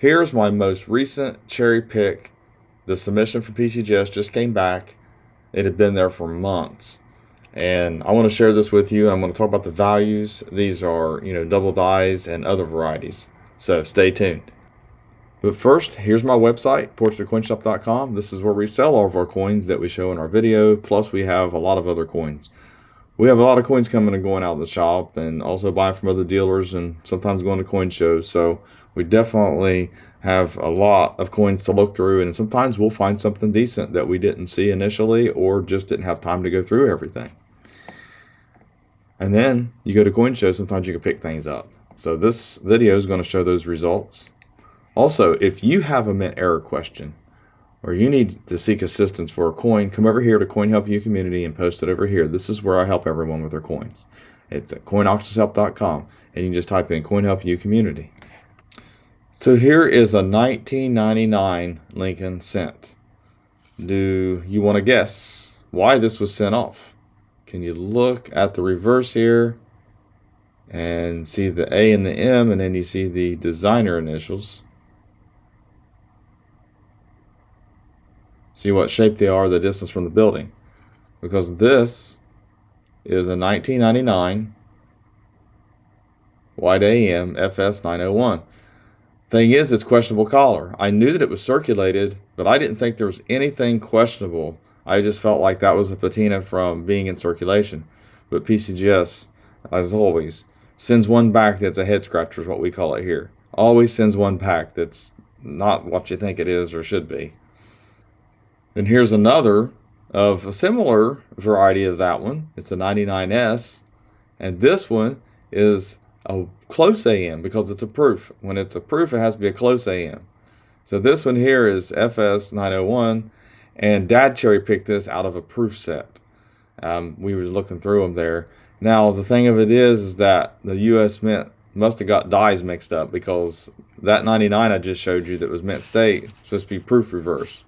Here's my most recent cherry pick. The submission for PCGS just came back. It had been there for months. And I want to share this with you, and I'm going to talk about the values. These are, double dies and other varieties. So stay tuned. But first, here's my website, portsofcoinshop.com. This is where we sell all of our coins that we show in our video, plus we have a lot of other coins. We have a lot of coins coming and going out of the shop, and also buying from other dealers and sometimes going to coin shows. So we definitely have a lot of coins to look through, and sometimes we'll find something decent that we didn't see initially or just didn't have time to go through everything. And then you go to coin shows, sometimes you can pick things up. So this video is going to show those results. Also, if you have a mint error question or you need to seek assistance for a coin, come over here to CoinHelpu Community and post it over here. This is where I help everyone with their coins. It's at coinauctionshelp.com, and you can just type in CoinHelpu Community. So here is a 1999 Lincoln cent. Do you want to guess why this was sent off? Can you look at the reverse here and see the A and the M, and then you see the designer initials? See what shape they are, the distance from the building. Because this is a 1999 white AM FS 901. Thing is, it's questionable color. I knew that it was circulated, but I didn't think there was anything questionable. I just felt like that was a patina from being in circulation. But PCGS, as always, sends one back that's a head scratcher, is what we call it here. Always sends one back that's not what you think it is or should be. Then here's another of a similar variety of that one. It's a 99S, and this one is a close AM because it's a proof. When it's a proof, it has to be a close AM. So this one here is FS 901, and Dad cherry picked this out of a proof set. We were looking through them there. Now the thing of it is that the U.S. Mint must have got dies mixed up, because that 99 I just showed you that was mint state supposed to be proof reverse.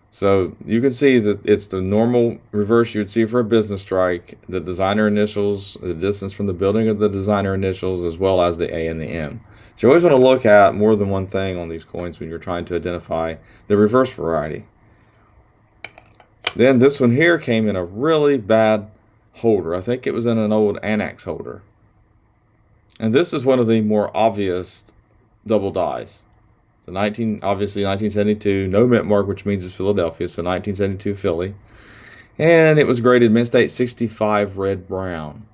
So you can see that it's the normal reverse you would see for a business strike, the designer initials, the distance from the building of the designer initials, as well as the A and the M. So you always want to look at more than one thing on these coins when you're trying to identify the reverse variety. Then this one here came in a really bad holder. I think it was in an old annex holder. And this is one of the more obvious double dies. Obviously 1972, no mint mark, which means it's Philadelphia, so 1972 Philly. And it was graded mint state 65 red brown.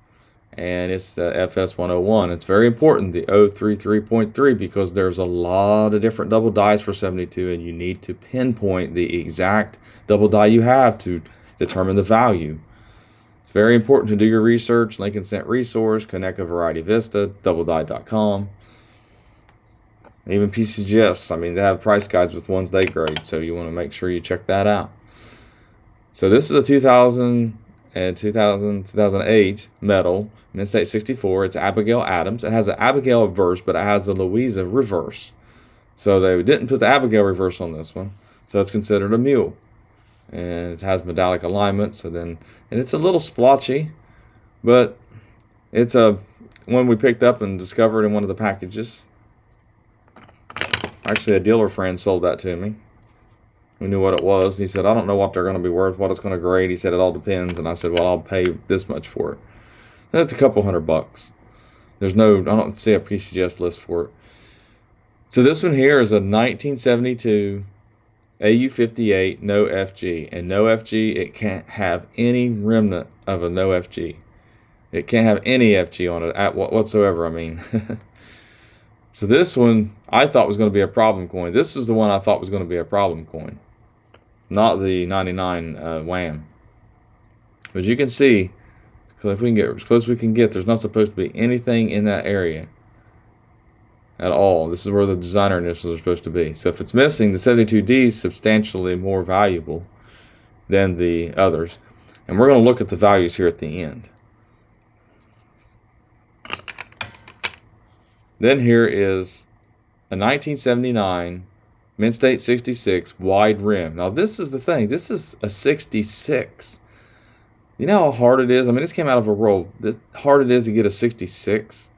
And it's the FS 101. It's very important, the 033.3, because there's a lot of different double dies for 72, and you need to pinpoint the exact double die you have to determine the value. It's very important to do your research. Lincoln Cent Resource, Coneca Variety Vista, doubledie.com. Even PCGS, they have price guides with ones they grade, so you want to make sure you check that out. So this is a 2000 and 2008 metal, mint state 64. It's Abigail Adams. It has an Abigail reverse, but it has the Louisa reverse. So they didn't put the Abigail reverse on this one, so it's considered a mule. And it has metallic alignment, and it's a little splotchy, but it's a one we picked up and discovered in one of the packages. Actually, a dealer friend sold that to me. We knew what it was. He said, I don't know what they're going to be worth, what it's going to grade. He said, it all depends. And I said, well, I'll pay this much for it. That's a couple $100. I don't see a PCGS list for it. So this one here is a 1972 AU58 no FG. And no FG, it can't have any remnant of a no FG. It can't have any FG on it whatsoever, So this one I thought was going to be a problem coin. This is the one I thought was going to be a problem coin, not the 99 WAM. As you can see, if we can get as close as we can get, there's not supposed to be anything in that area at all. This is where the designer initials are supposed to be. So if it's missing, the 72D is substantially more valuable than the others. And we're going to look at the values here at the end. Then here is a 1979 mint state 66 wide rim. Now this is the thing. This is a 66. You know how hard it is? This came out of a roll. How hard it is to get a 66.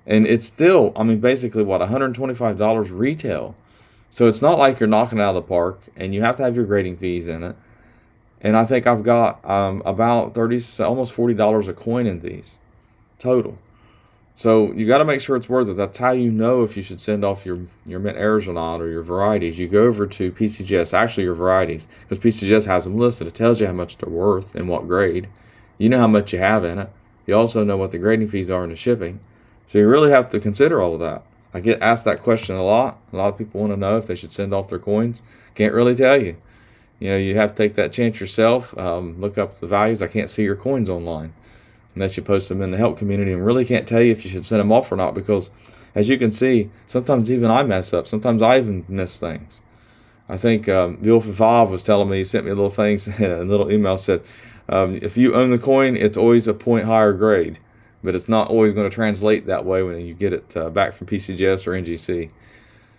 And it's still, I mean, basically what, $125 retail. So it's not like you're knocking it out of the park, and you have to have your grading fees in it. And I think I've got about 30, almost $40 a coin in these total. So you got to make sure it's worth it. That's how you know if you should send off your mint errors or not, or your varieties. You go over to PCGS, actually your varieties, because PCGS has them listed. It tells you how much they're worth and what grade. You know how much you have in it. You also know what the grading fees are in the shipping. So you really have to consider all of that. I get asked that question a lot. A lot of people want to know if they should send off their coins. Can't really tell you. You know, you have to take that chance yourself. Look up the values. I can't see your coins online unless you post them in the help community, and really can't tell you if you should send them off or not, because as you can see, sometimes even I mess up. Sometimes I even miss things. I think Wolf5 was telling me, he sent me little things, and a little email said, if you own the coin, it's always a point higher grade, but it's not always going to translate that way when you get it back from PCGS or NGC.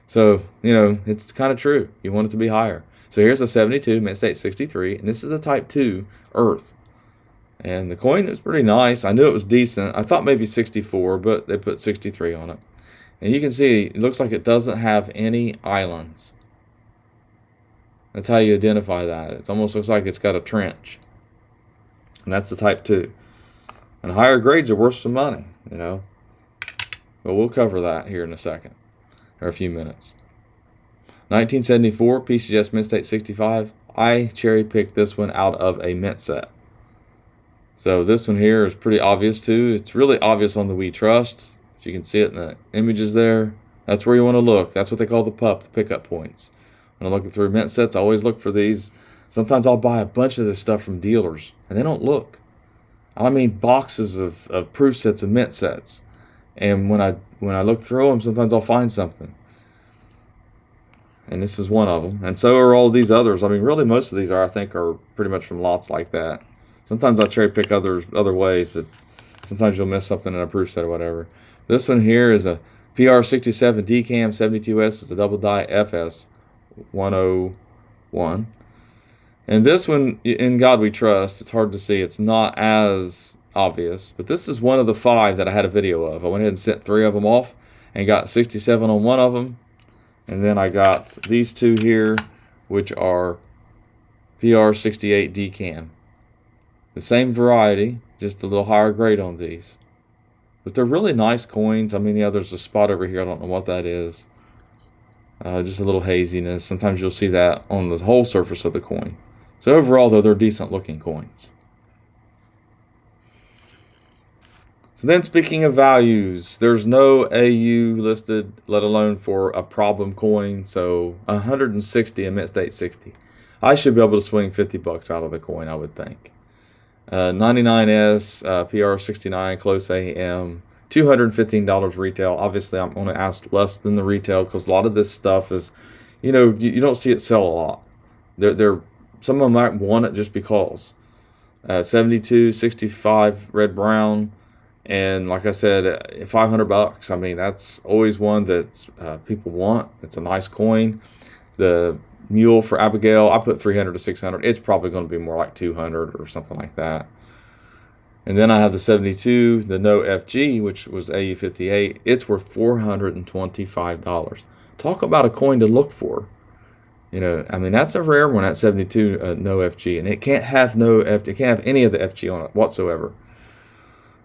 So, you know, it's kind of true. You want it to be higher. So here's a 72, mint state 63, and this is a type 2 Earth. And the coin is pretty nice. I knew it was decent. I thought maybe 64, but they put 63 on it. And you can see, it looks like it doesn't have any islands. That's how you identify that. It almost looks like it's got a trench. And that's the type 2. And higher grades are worth some money, you know. But we'll cover that here in a second, or a few minutes. 1974, PCGS Mint State 65. I cherry-picked this one out of a mint set. So this one here is pretty obvious too. It's really obvious on the We Trust. If you can see it in the images there, that's where you want to look. That's what they call the PUP, the pickup points. When I'm looking through mint sets, I always look for these. Sometimes I'll buy a bunch of this stuff from dealers, and they don't look. I mean boxes of proof sets of mint sets. And when I look through them, sometimes I'll find something. And this is one of them. And so are all these others. I mean, really most of these I think are pretty much from lots like that. Sometimes I cherry pick other ways, but sometimes you'll miss something in a proof set or whatever. This one here is a PR67 DCAM 72S. It's a double die FS 101. And this one, in God we trust, it's hard to see. It's not as obvious. But this is one of the 5 that I had a video of. I went ahead and sent 3 of them off and got 67 on one of them. And then I got these 2 here, which are PR68 DCAM. The same variety, just a little higher grade on these. But they're really nice coins. I mean, yeah, there's a spot over here. I don't know what that is. Just a little haziness. Sometimes you'll see that on the whole surface of the coin. So overall, though, they're decent looking coins. So then, speaking of values, there's no AU listed, let alone for a problem coin. So 160 a mint state 60. I should be able to swing $50 out of the coin, I would think. 99S, PR69, close AM, $215 retail. Obviously, I'm going to ask less than the retail because a lot of this stuff is, you know, you don't see it sell a lot. Some of them might want it just because. 72, 65, red brown, and like I said, $500. I mean, that's always one that people want. It's a nice coin. The Mule for Abigail, I put 300 to 600. It's probably going to be more like 200 or something like that. And then I have the 72, the No FG, which was AU58. It's worth $425. Talk about a coin to look for. You know, I mean, that's a rare one at 72 No FG, and it can't have it can't have any of the FG on it whatsoever.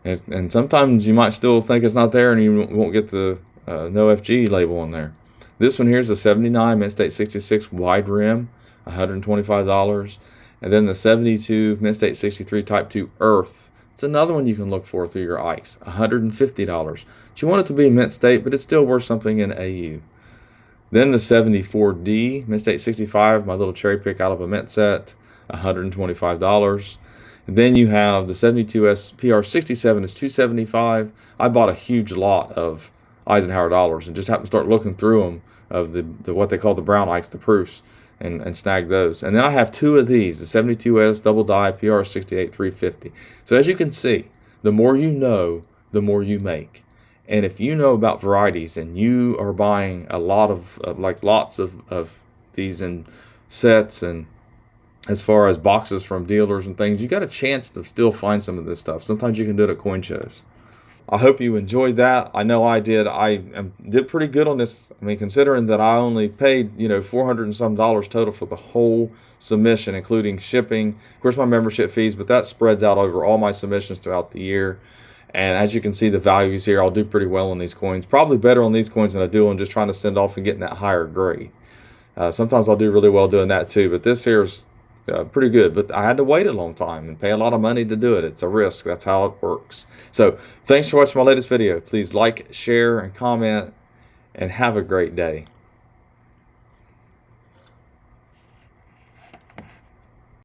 And sometimes you might still think it's not there, and you won't get the No FG label on there. This one here is a 79 mint state 66 wide rim, $125. And then the 72 mint state 63 type 2 Earth. It's another one you can look for through your ICE, $150. But you want it to be mint state, but it's still worth something in AU. Then the 74D mint state 65, my little cherry pick out of a mint set, $125. And then you have the 72S PR67 is $275. I bought a huge lot of Eisenhower dollars and just happened to start looking through them of the what they call the brown ikes, the proofs, and snag those. And then I have 2 of these, the 72S double die PR68 350. So as you can see, the more you know, the more you make. And if you know about varieties and you are buying a lot of lots of these in sets, and as far as boxes from dealers and things, you got a chance to still find some of this stuff. Sometimes you can do it at coin shows. I hope you enjoyed that. I know I did. Did pretty good on this. I mean, considering that I only paid, $400 and some total for the whole submission, including shipping, of course, my membership fees, but that spreads out over all my submissions throughout the year. And as you can see, the values here, I'll do pretty well on these coins. Probably better on these coins than I do on just trying to send off and getting that higher grade. Sometimes I'll do really well doing that too, but this here is pretty good. But I had to wait a long time and pay a lot of money to do it. It's a risk. That's how it works. So thanks for watching my latest video. Please like, share, and comment, and have a great day.